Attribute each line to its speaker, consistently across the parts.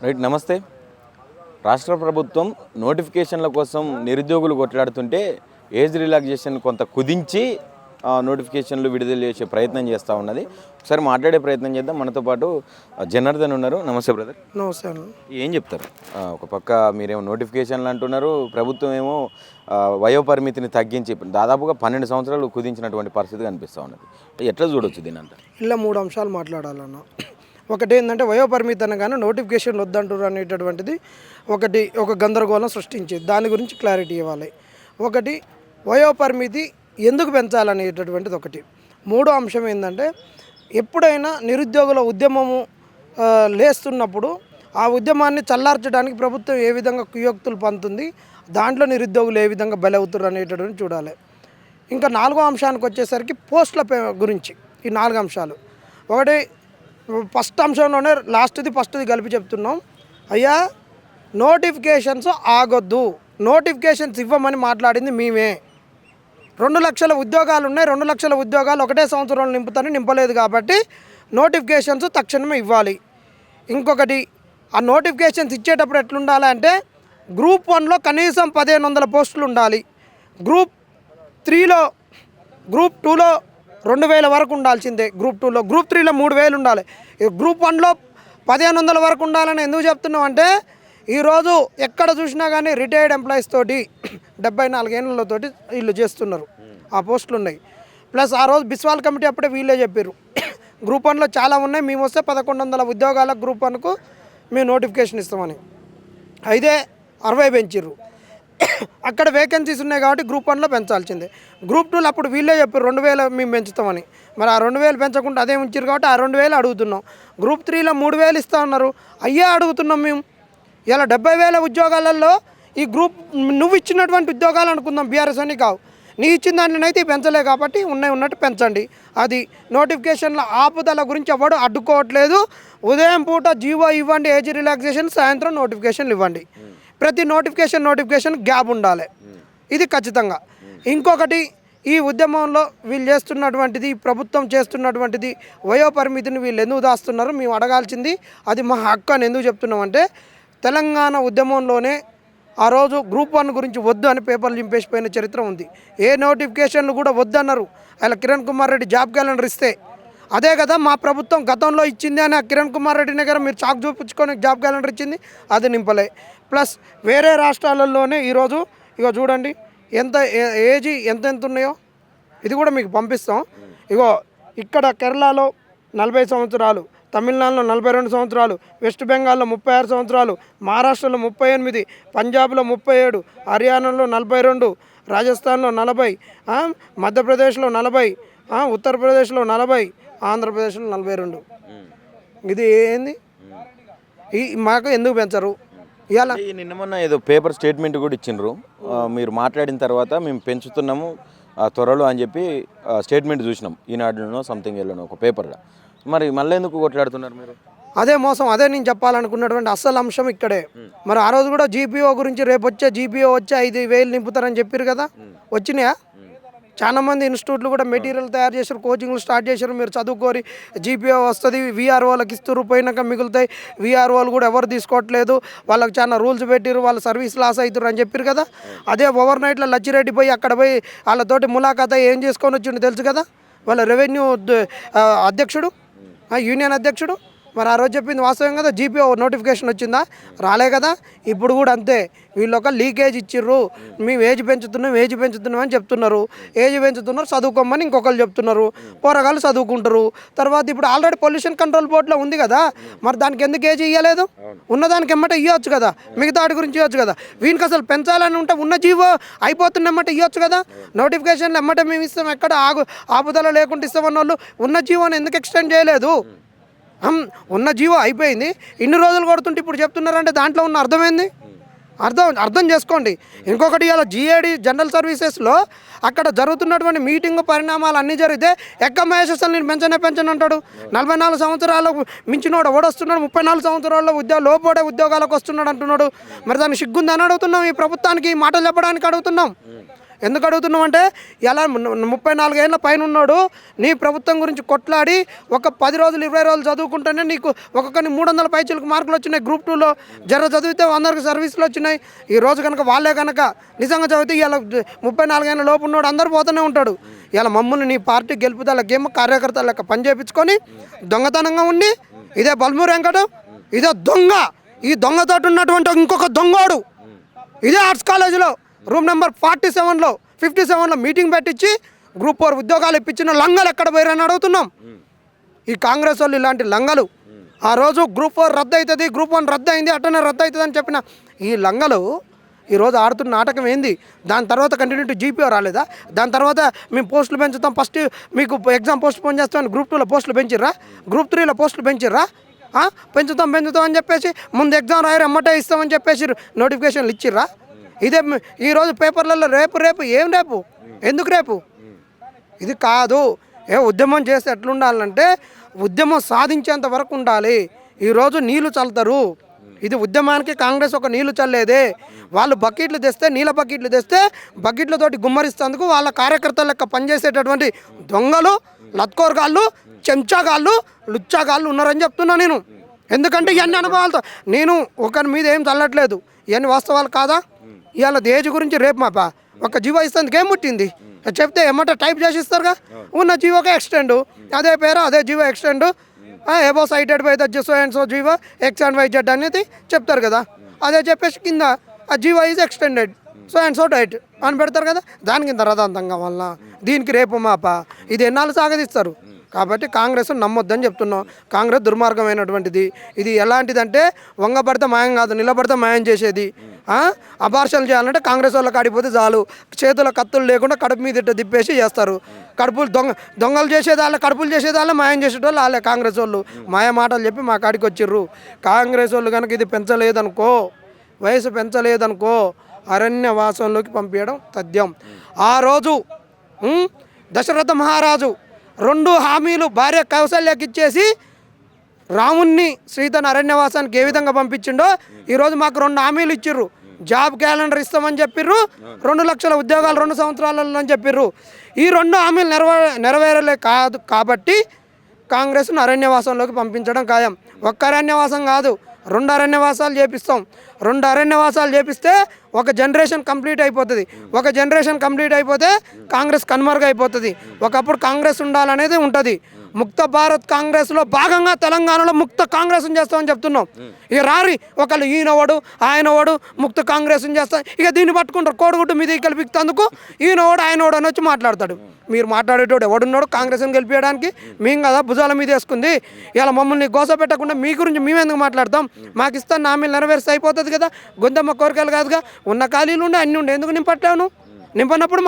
Speaker 1: Right, నమస్తే. రాష్ట్ర ప్రభుత్వం నోటిఫికేషన్ల కోసం నిరుద్యోగులు కొట్లాడుతుంటే ఏజ్ రిలాక్సేషన్ కొంత కుదించి నోటిఫికేషన్లు విడుదల చేసే ప్రయత్నం చేస్తూ ఉన్నది. ఒకసారి మాట్లాడే ప్రయత్నం చేద్దాం. మనతో పాటు జనార్దన్ ఉన్నారు. నమస్తే బ్రదర్.
Speaker 2: నమస్తే.
Speaker 1: ఏం చెప్తారు? ఒక పక్క మీరేమో నోటిఫికేషన్లు అంటున్నారు, ప్రభుత్వం ఏమో వయోపరిమితిని తగ్గించి దాదాపుగా 12 సంవత్సరాలు కుదించినటువంటి పరిస్థితి కనిపిస్తూ ఉన్నది. ఎట్లా చూడొచ్చు దీని అంతా?
Speaker 2: ఇలా 3 అంశాలు మాట్లాడాలన్న. ఒకటి ఏంటంటే వయోపరిమితి అనగానే నోటిఫికేషన్ వద్దంటారు అనేటటువంటిది ఒక గందరగోళం సృష్టించేది. దాని గురించి క్లారిటీ ఇవ్వాలి. ఒకటి, వయోపరిమితి ఎందుకు పెంచాలనేటటువంటిది ఒకటి. మూడో అంశం ఏంటంటే, ఎప్పుడైనా నిరుద్యోగుల ఉద్యమము లేస్తున్నప్పుడు ఆ ఉద్యమాన్ని చల్లార్చడానికి ప్రభుత్వం ఏ విధంగా కుయోక్తులు పంతుంది, దాంట్లో నిరుద్యోగులు ఏ విధంగా బలవుతారు అనేటటువంటి చూడాలి. ఇంకా 4వ అంశానికి వచ్చేసరికి పోస్టుల గురించి. ఈ 4 అంశాలు. ఒకటి, ఫస్ట్ అంశంలోనే ఫస్ట్ది కలిపి చెప్తున్నాం. అయ్యా, నోటిఫికేషన్స్ ఆగొద్దు, నోటిఫికేషన్స్ ఇవ్వమని మాట్లాడింది మేమే. 2 లక్షల ఉద్యోగాలు ఉన్నాయి. 2 లక్షల ఉద్యోగాలు ఒకటే సంవత్సరంలో నింపలేదు కాబట్టి నోటిఫికేషన్స్ తక్షణమే ఇవ్వాలి. ఇంకొకటి, ఆ నోటిఫికేషన్స్ ఇచ్చేటప్పుడు ఎట్లుండాలి అంటే, గ్రూప్ 1లో కనీసం 1500 పోస్టులు ఉండాలి. గ్రూప్ 3లో, గ్రూప్ 2లో 2000 వరకు ఉండాల్సిందే. గ్రూప్ 2లో, గ్రూప్ 3లో 3000 ఉండాలి. గ్రూప్ 1లో 1500 వరకు ఉండాలని ఎందుకు చెప్తున్నాం అంటే, ఈరోజు ఎక్కడ చూసినా కానీ రిటైర్డ్ ఎంప్లాయీస్ తోటి 74 ఏళ్ళతోటి వీళ్ళు చేస్తున్నారు. ఆ పోస్టులు ఉన్నాయి. ప్లస్ ఆ రోజు బిస్వాల్ కమిటీ అప్పుడే వీళ్ళే చెప్పారు, గ్రూప్ 1లో చాలా ఉన్నాయి, మేము వస్తే 1100 ఉద్యోగాలకు గ్రూప్ 1కు మేము నోటిఫికేషన్ ఇస్తామని. అయితే 60 పెంచిర్రు. అక్కడ వేకెన్సీస్ ఉన్నాయి కాబట్టి గ్రూప్ 1లో పెంచాల్సిందే. గ్రూప్ 2లో అప్పుడు వీళ్ళే చెప్పారు 2000 మేము పెంచుతామని. మరి ఆ 2000 పెంచకుండా అదే ఉంచారు కాబట్టి ఆ 2000 అడుగుతున్నాం. గ్రూప్ 3లో 3000 ఇస్తా ఉన్నారు, అయ్యే అడుగుతున్నాం మేము. ఇలా 70,000 ఉద్యోగాలలో ఈ గ్రూప్ నువ్వు ఇచ్చినటువంటి ఉద్యోగాలు అనుకుందాం, బీఆర్ఎస్ అని కావు, నీ ఇచ్చిన దాంట్లోనైతే పెంచలే కాబట్టి ఉన్నట్టు పెంచండి. అది నోటిఫికేషన్ల ఆపుదల గురించి ఎవడు అడ్డుకోవట్లేదు. ఉదయం పూట జీవో ఇవ్వండి, ఏజ్ రిలాక్సేషన్, సాయంత్రం నోటిఫికేషన్లు ఇవ్వండి. ప్రతి నోటిఫికేషన్ గ్యాప్ ఉండాలి, ఇది ఖచ్చితంగా. ఇంకొకటి, ఈ ఉద్యమంలో వీళ్ళు చేస్తున్నటువంటిది, ప్రభుత్వం చేస్తున్నటువంటిది, వయోపరిమితిని వీళ్ళు ఎందుకు దాస్తున్నారు, మేము అడగాల్సింది అది మా హక్కు అని ఎందుకు చెప్తున్నామంటే, తెలంగాణ ఉద్యమంలోనే ఆ రోజు గ్రూప్ 1 గురించి వద్దు అని పేపర్లు చింపేసిపోయిన చరిత్ర ఉంది. ఏ నోటిఫికేషన్లు కూడా వద్దన్నారు. అలా కిరణ్ కుమార్ రెడ్డి జాబ్ క్యాలెండర్ ఇస్తే, అదే కదా మా ప్రభుత్వం గతంలో ఇచ్చింది అని ఆ కిరణ్ కుమార్ రెడ్డి దగ్గర మీరు చాక్ చూపించుకొని జాబ్ క్యాలెండర్ ఇచ్చింది, అది నింపలే. ప్లస్ వేరే రాష్ట్రాలలోనే ఈరోజు ఇగో చూడండి ఎంత ఏజ్ ఎంత ఉన్నాయో, ఇది కూడా మీకు పంపిస్తాం. ఇగో ఇక్కడ కేరళలో 40 సంవత్సరాలు, తమిళనాడులో 42 సంవత్సరాలు, వెస్ట్ బెంగాల్లో 36 సంవత్సరాలు, మహారాష్ట్రలో 38, పంజాబ్లో 37, హర్యానాలో 42, రాజస్థాన్లో 40, మధ్యప్రదేశ్లో 40, ఉత్తరప్రదేశ్లో 40, ఆంధ్రప్రదేశ్లో 42. ఇది ఏంది? మాకు ఎందుకు పెంచరు? ఇవాళ
Speaker 1: నిన్న మొన్న ఏదో పేపర్ స్టేట్మెంట్ కూడా ఇచ్చిండ్రు, మీరు మాట్లాడిన తర్వాత మేము పెంచుతున్నాము త్వరలో అని చెప్పి స్టేట్మెంట్ చూసినాం ఈనాడులోనో సంథింగ్ ఎల్లోనో ఒక పేపర్లో. మరి మళ్ళీ ఎందుకు కొట్లాడుతున్నారు మీరు?
Speaker 2: అదే మోసం, అదే నేను చెప్పాలనుకున్నటువంటి అసలు అంశం ఇక్కడే. మరి ఆ రోజు కూడా జీపీఓ గురించి, రేపు వచ్చే జీపీఓ వచ్చి 5,000 నింపుతారని చెప్పారు కదా, వచ్చినాయా? చాలా మంది ఇన్స్టిట్యూట్లు కూడా మెటీరియల్ తయారు చేశారు, కోచింగ్లు స్టార్ట్ చేశారు. మీరు చదువుకోరి, జీపీఓ వస్తుంది, వీఆర్ఓలకు ఇస్తారు, పోయినాక మిగులుతాయి. వీఆర్ఓలు కూడా ఎవరు తీసుకోవట్లేదు, వాళ్ళకి చాలా రూల్స్ పెట్టారు, వాళ్ళ సర్వీస్ లాస్ అవుతారు అని చెప్పారు కదా. అదే ఓవర్ నైట్లో లచ్చిరెడ్డి పోయి అక్కడ పోయి వాళ్ళతోటి ములాఖాత ఏం చేసుకొని వచ్చిండో తెలుసు కదా, వాళ్ళ రెవెన్యూ అధ్యక్షుడు, యూనియన్ అధ్యక్షుడు. మరి ఆ రోజు చెప్పింది వాస్తవం కదా. జీపీఓ నోటిఫికేషన్ వచ్చిందా? రాలే కదా. ఇప్పుడు కూడా అంతే, వీళ్ళు ఒక లీకేజ్ ఇచ్చిర్రు, మేము ఏజ్ పెంచుతున్నాం అని చెప్తున్నారు. ఏజ్ పెంచుతున్నారు, చదువుకోమని ఇంకొకరు చెప్తున్నారు. పోరగాళ్ళు చదువుకుంటారు. తర్వాత ఇప్పుడు ఆల్రెడీ పొల్యూషన్ కంట్రోల్ బోర్డులో ఉంది కదా, మరి దానికి ఎందుకు ఏజ్ ఇవ్వలేదు? ఉన్నదానికి ఎమ్మట ఇవ్వచ్చు కదా, మిగతా వాటి గురించి ఇవ్వచ్చు కదా. వీనికి అసలు పెంచాలని ఉంటే ఉన్న జీవో అయిపోతున్నమ్మట ఇవ్వచ్చు కదా. నోటిఫికేషన్లు ఎమ్మట మేము ఇస్తాం, ఎక్కడ ఆపుదల లేకుండా ఇస్తామన్న వాళ్ళు ఉన్న జీవోని ఎందుకు ఎక్స్టెండ్ చేయలేదు? ఉన్న జీవో అయిపోయింది, ఇన్ని రోజులు కొడుతుంటే ఇప్పుడు చెప్తున్నారంటే దాంట్లో ఉన్న అర్థమైంది. అర్థం చేసుకోండి. ఇంకొకటి, ఇలా జిఏడి జనరల్ సర్వీసెస్లో అక్కడ జరుగుతున్నటువంటి మీటింగ్ పరిణామాలు అన్నీ జరిగితే మహేష్ అసలు నేను పెంచను అంటాడు. 44 సంవత్సరాలకు మించినోడు ఓడొస్తున్నాడు, 34 సంవత్సరాల్లో లోపడే ఉద్యోగాలకు వస్తున్నాడు అంటున్నాడు. మరి దాన్ని సిగ్గుందని అడుగుతున్నాం, ఈ ప్రభుత్వానికి మాటలు చెప్పడానికి అడుగుతున్నాం. ఎందుకు అడుగుతున్నాం అంటే ఇలా 34 ఏళ్ళ పైన ఉన్నాడు నీ ప్రభుత్వం గురించి కొట్లాడి ఒక 10 రోజులు 20 రోజులు చదువుకుంటేనే నీకు ఒక్కొక్కరిని 300 పైచీలకు మార్కులు వచ్చినాయి. గ్రూప్ 2లో జర చదివితే 100కి సర్వీసులు వచ్చినాయి. ఈ రోజు కనుక వాళ్ళే కనుక నిజంగా చదివితే ఇలా 34 ఏళ్ళ లోపు ఉన్నాడు అందరూ పోతూనే ఉంటాడు. ఇలా మమ్మల్ని నీ పార్టీ గెలుపుదలకేమో కార్యకర్తల లెక్క పని చేయించుకొని దొంగతనంగా ఉండి ఇదే బల్మూరు వెంకటం ఇదే దొంగ, ఈ దొంగతోటి ఉన్నటువంటి ఇంకొక దొంగోడు ఇదే ఆర్ట్స్ కాలేజీలో రూమ్ నెంబర్ 47లో 57లో మీటింగ్ పెట్టించి గ్రూప్ 4 ఉద్యోగాలు ఇప్పించిన లంగలు ఎక్కడ పోయారని అడుగుతున్నాం. ఈ కాంగ్రెస్ వాళ్ళు ఇలాంటి లంగలు ఆ రోజు గ్రూప్ 4 రద్దు అవుతుంది, గ్రూప్ 1 రద్దు అయింది, అట్టనే రద్దు అవుతుంది అని చెప్పిన ఈ లంగలు ఈరోజు ఆడుతున్న నాటకం ఏంది? దాని తర్వాత కంటిన్యూటీ జీపీఓ రాలేదా? దాని తర్వాత మేము పోస్టులు పెంచుతాం, ఫస్ట్ మీకు ఎగ్జామ్ పోస్ట్ పోన్ చేస్తామని గ్రూప్ 2లో పోస్టులు పెంచిర్రా, గ్రూప్ 3లో పోస్టులు పెంచిర్రా? పెంచుతాం అని చెప్పేసి ముందు ఎగ్జామ్ రాయరు ఎమ్మటే ఇస్తామని చెప్పేసి నోటిఫికేషన్లు ఇచ్చిర్రా? ఇదే ఈరోజు పేపర్లలో రేపు ఏం రేపు ఎందుకు రేపు? ఇది కాదు. ఉద్యమం చేస్తే ఎట్లుండాలంటే ఉద్యమం సాధించేంత వరకు ఉండాలి. ఈరోజు నీళ్లు చల్లుతారు, ఇది ఉద్యమానికి కాంగ్రెస్ ఒక నీళ్లు చల్లేదే. వాళ్ళు బకెట్లు తెస్తే నీళ్ళ బకెట్లు తెస్తే బకెట్లతోటి గుమ్మరిస్తేందుకు వాళ్ళ కార్యకర్తల లెక్క పనిచేసేటటువంటి దొంగలు, లత్కోరగాళ్ళు, చెంచాగాళ్ళు, లుచ్చాగాళ్ళు ఉన్నారని చెప్తున్నా నేను. ఎందుకంటే ఇవన్నీ అనుభవాలతో నేను ఒకరి మీద ఏం చల్లట్లేదు, ఇవన్నీ వాస్తవాలు కాదా? ఇవాళ ఏజ్ గురించి రేపు మా ఒక జీవో ఇస్తేందుకు ఏం పుట్టింది చెప్తే ఏమంటే టైప్ చేసి ఇస్తారుగా, ఉన్న జీవోకే ఎక్స్టెండ్, అదే పేరు అదే GO extend, above cited by the so and so GO X and Y Z అనేది చెప్తారు కదా. అదే చెప్పేసి కింద ఆ GO is extended so and so date అని పెడతారు కదా. దానికి ఇంత రథాంతంగా వల్ల దీనికి రేపు మాప ఇది ఎన్నాళ్ళు సాగదిస్తారు. కాబట్టి కాంగ్రెస్ నమ్మొద్దని చెప్తున్నాం. కాంగ్రెస్ దుర్మార్గమైనటువంటిది. ఇది ఎలాంటిదంటే వంగపడితే మాయం కాదు, నిలబడితే మాయం చేసేది. అబార్షన్లు చేయాలంటే కాంగ్రెస్ వాళ్ళకి ఆడిపోతే చాలు, చేతుల కత్తులు లేకుండా కడుపు మీద ఇట్ట తిప్పేసి చేస్తారు. కడుపులు దొంగలు చేసేదాళ్ళే, కడుపులు చేసేదాళ్ళే, మాయం చేసేటోళ్ళు వాళ్ళే కాంగ్రెస్ వాళ్ళు. మాయ మాటలు చెప్పి మా కాడికి వచ్చిర్రు. కాంగ్రెస్ వాళ్ళు కనుక ఇది పెంచలేదనుకో, వయసు పెంచలేదనుకో, అరణ్యవాసంలోకి పంపించడం తథ్యం. ఆ రోజు దశరథ మహారాజు 2 హామీలు భార్య కౌశల్యకి ఇచ్చేసి రాముణ్ణి సీతను అరణ్యవాసానికి ఏ విధంగా పంపించిండో ఈరోజు మాకు 2 హామీలు ఇచ్చిర్రు. జాబ్ క్యాలెండర్ ఇస్తామని చెప్పిర్రు, 2 లక్షల ఉద్యోగాలు 2 సంవత్సరాలలో అని చెప్పిర్రు. ఈ 2 హామీలు నెరవేరలే కాదు కాబట్టి కాంగ్రెస్ను అరణ్యవాసంలోకి పంపించడం ఖాయం. ఒక్క అరణ్యవాసం కాదు, 2 అరణ్యవాసాలు చేపిస్తాం. 2 అరణ్యవాసాలు చేపిస్తే ఒక జనరేషన్ కంప్లీట్ అయిపోతుంది. ఒక జనరేషన్ కంప్లీట్ అయిపోతే కాంగ్రెస్ కనుమరుగైపోతుంది. ఒకప్పుడు కాంగ్రెస్ ఉండాలనేది ఉంటుంది. ముక్త భారత్ కాంగ్రెస్లో భాగంగా తెలంగాణలో ముక్త కాంగ్రెస్ని చేస్తామని చెప్తున్నాం. ఇక రారి ఒకళ్ళు ఈయనవాడు ఆయనవాడు ముక్త కాంగ్రెస్ని చేస్తాం, ఇక దీన్ని పట్టుకుంటారు కోడిగుడ్డు మీద గెలిపిస్తేందుకు ఈయనవాడు ఆయనవాడు అని వచ్చి మాట్లాడతాడు. మీరు మాట్లాడేటోడు ఎవడున్నాడు కాంగ్రెస్ని గెలిపించడానికి? మేము కదా భుజాల మీద వేసుకుంది. ఇలా మమ్మల్ని గోస పెట్టకుండా మీ గురించి మేము ఎందుకు మాట్లాడతాం? మాకు ఇస్తాను హామీలు నెరవేర్స్తే అయిపోతుంది కదా. గొంతమ్మ కోరికలు కాదుగా, ఉన్న ఖాళీలు ఉండే అన్నీ ఉండే, ఎందుకు నింపట్టాను? నింపన్నప్పుడు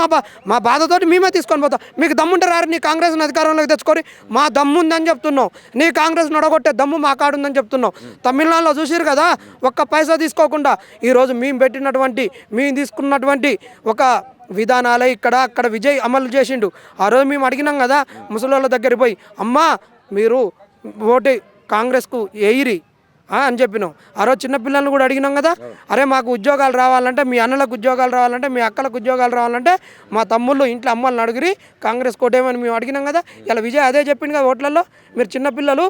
Speaker 2: మా బాధతోటి మేమే తీసుకొని పోతాం. మీకు దమ్ముంటే రారు నీ కాంగ్రెస్ని అధికారంలోకి తెచ్చుకొని, మా దమ్ము ఉందని చెప్తున్నాం. నీ కాంగ్రెస్ నడగొట్టే దమ్ము మా కాడుందని చెప్తున్నాం. తమిళనాడులో చూసిరు కదా, ఒక్క పైసా తీసుకోకుండా ఈరోజు మేము తీసుకున్నటువంటి ఒక విధానాలే అక్కడ విజయ్ అమలు చేసిండు. ఆ రోజు మేము అడిగినాం కదా ముసలోళ్ళ దగ్గర పోయి, అమ్మా మీరు ఓటు కాంగ్రెస్కు వేయిరి అని చెప్పినాం. ఆ రోజు చిన్నపిల్లలను కూడా అడిగినాం కదా, అరే మాకు ఉద్యోగాలు రావాలంటే, మీ అన్నలకు ఉద్యోగాలు రావాలంటే, మీ అక్కలకు ఉద్యోగాలు రావాలంటే మా తమ్ముళ్ళు ఇంట్లో అమ్మల్ని అడిగిరి కాంగ్రెస్ కోటేమని మేము అడిగినాం కదా. ఇలా విజయ్ అదే చెప్పింది కదా ఓట్లలో. మీరు చిన్నపిల్లలు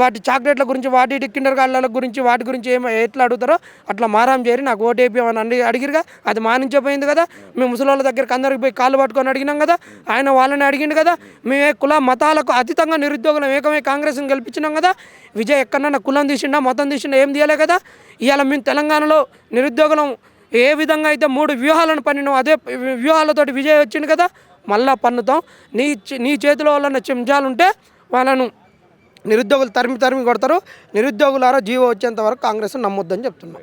Speaker 2: వాటి చాక్లెట్ల గురించి, వాటి కిండర్ గార్డెన్ల గురించి, వాటి గురించి ఎట్లా అడుగుతారో అట్లా మారాం చేరి నాకు ఓటు వేయమని అడిగిరుగా. అది మానించపోయింది కదా. మేము ముసలోళ్ళ దగ్గరికి అందరికి పోయి కాళ్ళు పట్టుకొని అడిగినాం కదా. ఆయన వాళ్ళని అడిగిండు కదా. మేమే కుల మతాలకు అతీతంగా నిరుద్యోగులు ఏకమై కాంగ్రెస్ని గెలిపించినాం కదా. విజయ్ ఎక్కడన్నా కులం తీసిండా మతం తీసిండా ఏం తీయలే కదా. ఇవాళ మేము తెలంగాణలో నిరుద్యోగులం ఏ విధంగా అయితే 3 వ్యూహాలను పన్నినాం, అదే వ్యూహాలతోటి విజయ్ వచ్చింది కదా. మళ్ళా పన్నుతాం. నీ చేతిలో వాళ్ళ చెంచాలుంటే వాళ్ళను నిరుద్యోగులు తరిమి కొడతారు. నిరుద్యోగులారా జీవో వచ్చేంత వరకు కాంగ్రెస్ నమ్మొద్దని చెప్తున్నాం.